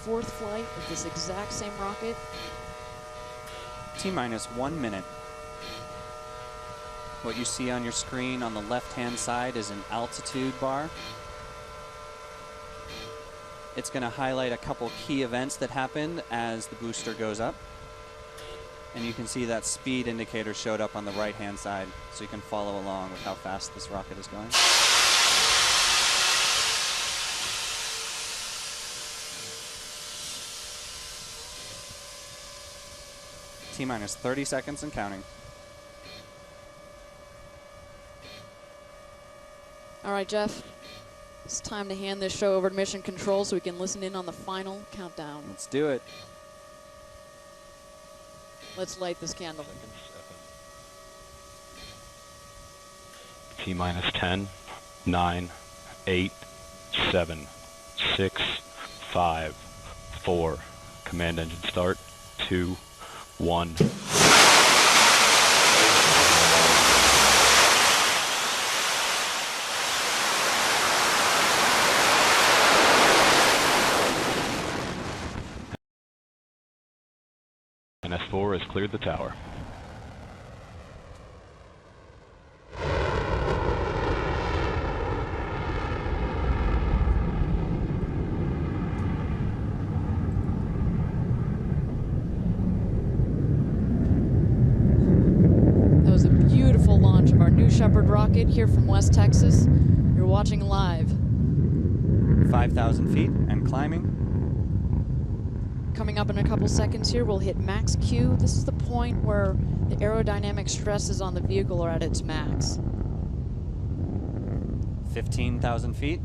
fourth flight of this exact same rocket. T-minus 1 minute. What you see on your screen on the left-hand side is an altitude bar. It's going to highlight a couple key events that happen as the booster goes up. And you can see that speed indicator showed up on the right-hand side, so you can follow along with how fast this rocket is going. T-minus 30 seconds and counting. All right, Jeff. It's time to hand this show over to Mission Control so we can listen in on the final countdown. Let's do it. Let's light this candle. T-minus 10, 9, 8, 7, 6, 5, 4. Command engine start. 2, 1. And S4 has cleared the tower. That was a beautiful launch of our new Shepard rocket here from West Texas. You're watching live. 5,000 feet and climbing. Coming up in a couple seconds here, we'll hit max Q. This is the point where the aerodynamic stresses on the vehicle are at its max. 15,000 feet.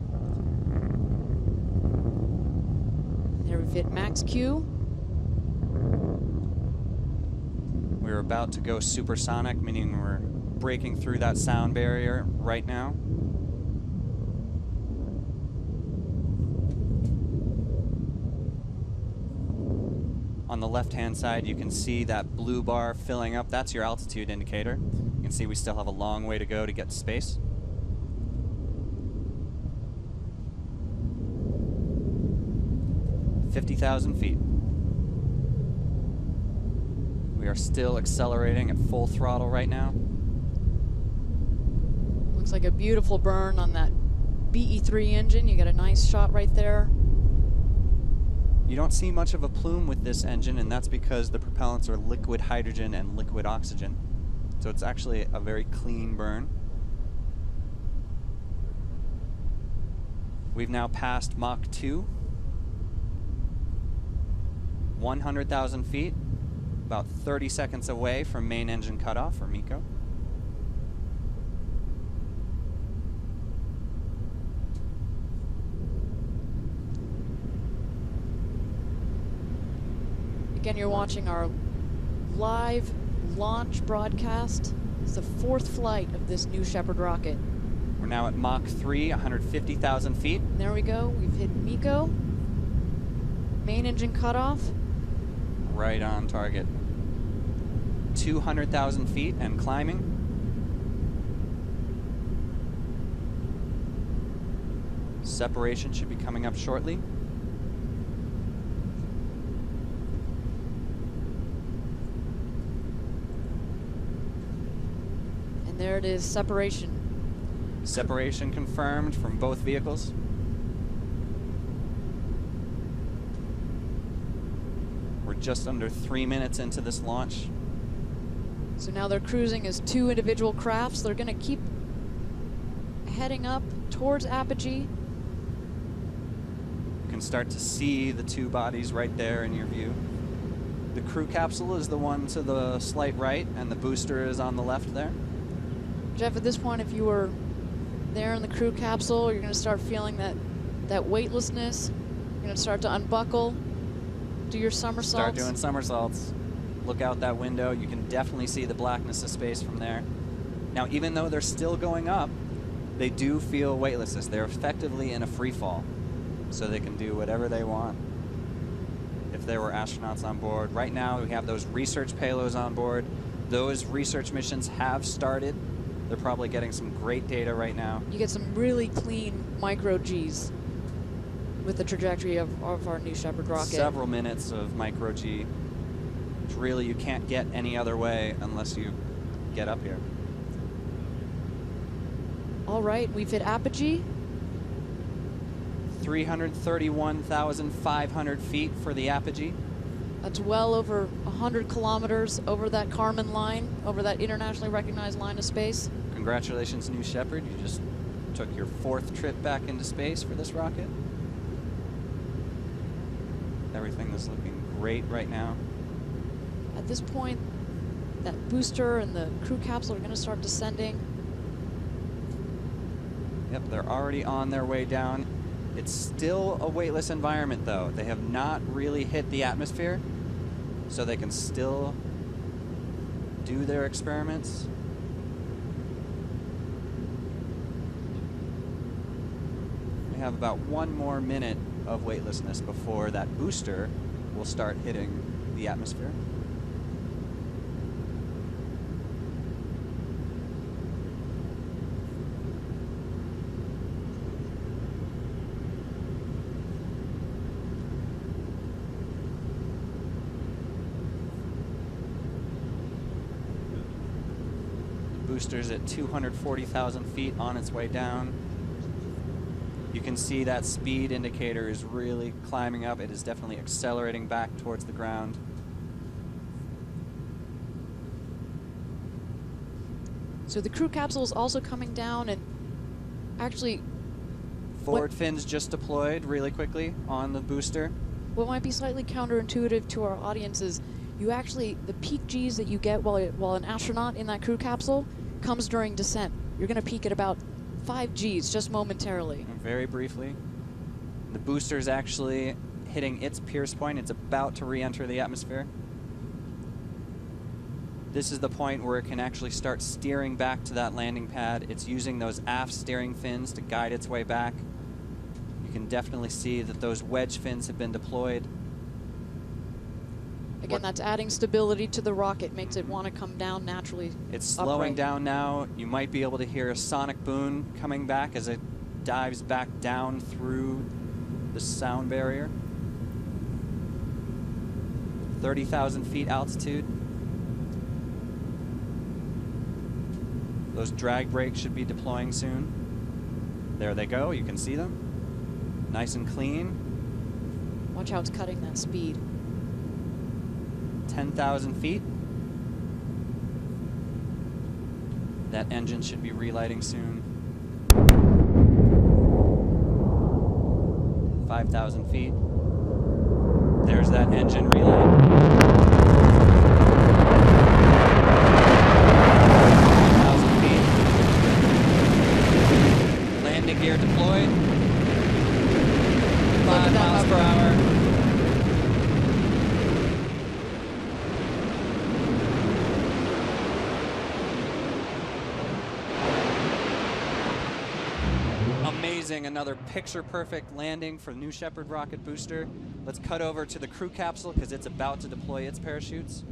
There we've hit max Q. We're about to go supersonic, meaning we're breaking through that sound barrier right now. On the left-hand side, you can see that blue bar filling up. That's your altitude indicator. You can see we still have a long way to go to get to space. $50,000 feet. We are still accelerating at full throttle right now. Looks like a beautiful burn on that BE3 engine. You got a nice shot right there. You don't see much of a plume with this engine, and that's because the propellants are liquid hydrogen and liquid oxygen. So it's actually a very clean burn. We've now passed Mach 2. 100,000 feet, about 30 seconds away from main engine cutoff, or MECO. Again, you're watching our live launch broadcast. It's the fourth flight of this new Shepard rocket. We're now at Mach 3, 150,000 feet. And there we go. We've hit MECO. Main engine cutoff. Right on target. 200,000 feet and climbing. Separation should be coming up shortly. And there it is, separation. Separation confirmed from both vehicles. We're just under 3 minutes into this launch. So now they're cruising as two individual crafts. They're going to keep heading up towards apogee. You can start to see the two bodies right there in your view. The crew capsule is the one to the slight right, and the booster is on the left there. Jeff, at this point, if you were there in the crew capsule, you're going to start feeling that weightlessness. You're going to start to unbuckle, do your somersaults. Start doing somersaults. Look out that window. You can definitely see the blackness of space from there. Now, even though they're still going up, they do feel weightlessness. They're effectively in a free fall, so they can do whatever they want. If there were astronauts on board. Right now, we have those research payloads on board. Those research missions have started. They're probably getting some great data right now. You get some really clean micro Gs. with the trajectory of our new Shepard rocket. Several minutes of micro G, which really you can't get any other way unless you get up here. All right, we've hit apogee. 331,500 feet for the apogee. That's well over 100 kilometers over that Kármán line, over that internationally recognized line of space. Congratulations, New Shepard. You just took your 4th trip back into space for this rocket. Everything is looking great right now. At this point, that booster and the crew capsule are going to start descending. Yep, they're already on their way down. It's still a weightless environment, though. They have not really hit the atmosphere, so they can still do their experiments. We have about 1 more minute of weightlessness before that booster will start hitting the atmosphere. Booster's at 240,000 feet on its way down. You can see that speed indicator is really climbing up. It is definitely accelerating back towards the ground. So the crew capsule is also coming down, and actually Forward fins just deployed really quickly on the booster. what might be slightly counterintuitive to our audience is you actually, the peak Gs that you get while an astronaut in that crew capsule comes during descent. You're going to peak at about 5 Gs just momentarily. Very briefly. The booster is actually hitting its pierce point. It's about to re-enter the atmosphere. This is the point where it can actually start steering back to that landing pad. It's using those aft steering fins to guide its way back. You can definitely see that those wedge fins have been deployed. Again, that's adding stability to the rocket, makes it want to come down naturally. It's slowing upright. down now. You might be able to hear a sonic boom coming back as it dives back down through the sound barrier. 30,000 feet altitude. Those drag brakes should be deploying soon. There they go. You can see them. Nice and clean. Watch how it's cutting that speed. 10,000 feet. That engine should be relighting soon. 5,000 feet. There's that engine relight. 1,000 feet. Landing gear deployed. 5 miles per hour. Amazing, another picture-perfect landing for the New Shepard rocket booster. Let's cut over to the crew capsule because it's about to deploy its parachutes.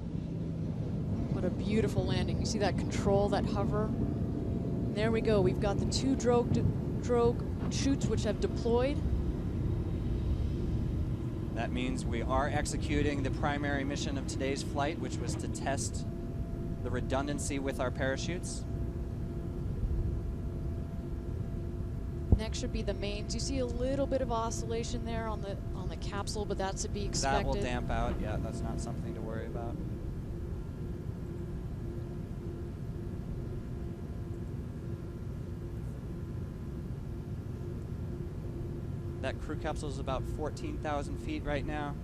What a beautiful landing. You see that control, that hover? And there we go. We've got the 2 drogue chutes which have deployed. That means we are executing the primary mission of today's flight, which was to test the redundancy with our parachutes. Next should be the mains. You see a little bit of oscillation there on the capsule, but that's to be expected. That will damp out. Yeah, that's not something to worry about. That crew capsule is about 14,000 feet right now.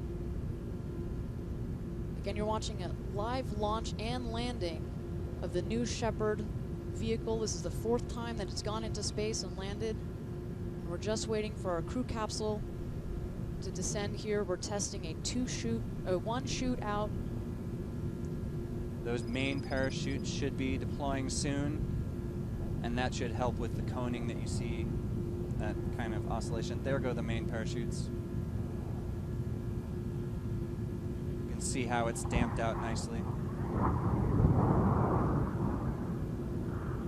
Again, you're watching a live launch and landing of the New Shepard vehicle. This is the 4th time that it's gone into space and landed. We're just waiting for our crew capsule to descend here. We're testing a 1 chute out. Those main parachutes should be deploying soon, and that should help with the coning that you see, that kind of oscillation. There go the main parachutes. You can see how it's damped out nicely.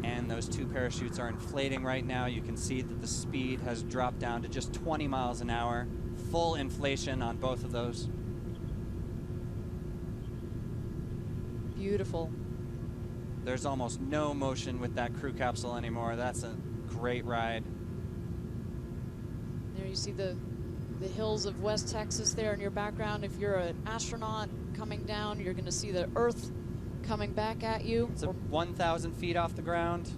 And those two parachutes are inflating right now. You can see that the speed has dropped down to just 20 miles an hour. Full inflation on both of those. Beautiful. There's almost no motion with that crew capsule anymore. That's a great ride. There you see the hills of West Texas there in your background. If you're an astronaut coming down, you're going to see the Earth coming back at you. It's 1,000 feet off the ground.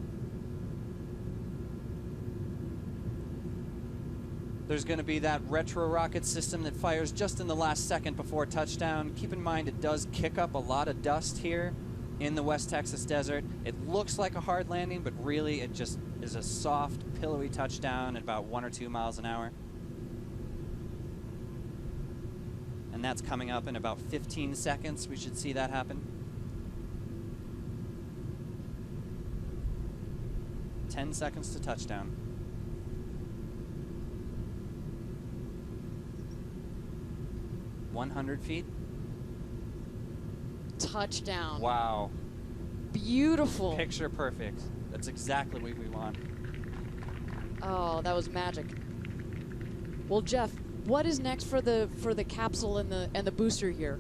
There's going to be that retro rocket system that fires just in the last second before touchdown. Keep in mind it does kick up a lot of dust here in the West Texas desert. It looks like a hard landing, but really it just is a soft, pillowy touchdown at about 1 or 2 miles an hour. And that's coming up in about 15 seconds. We should see that happen. 10 seconds to touchdown. $100 feet. Touchdown. Wow. Beautiful. Picture perfect. That's exactly what we want. Oh, that was magic. Well, Jeff, what is next for the capsule and the booster here?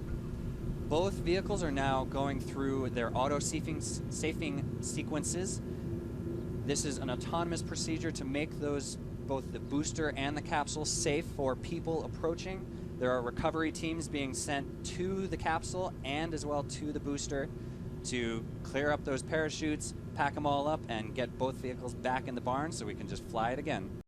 Both vehicles are now going through their auto-safing sequences. This is an autonomous procedure to make those, both the booster and the capsule, safe for people approaching. There are recovery teams being sent to the capsule and as well to the booster to clear up those parachutes, pack them all up, and get both vehicles back in the barn so we can just fly it again.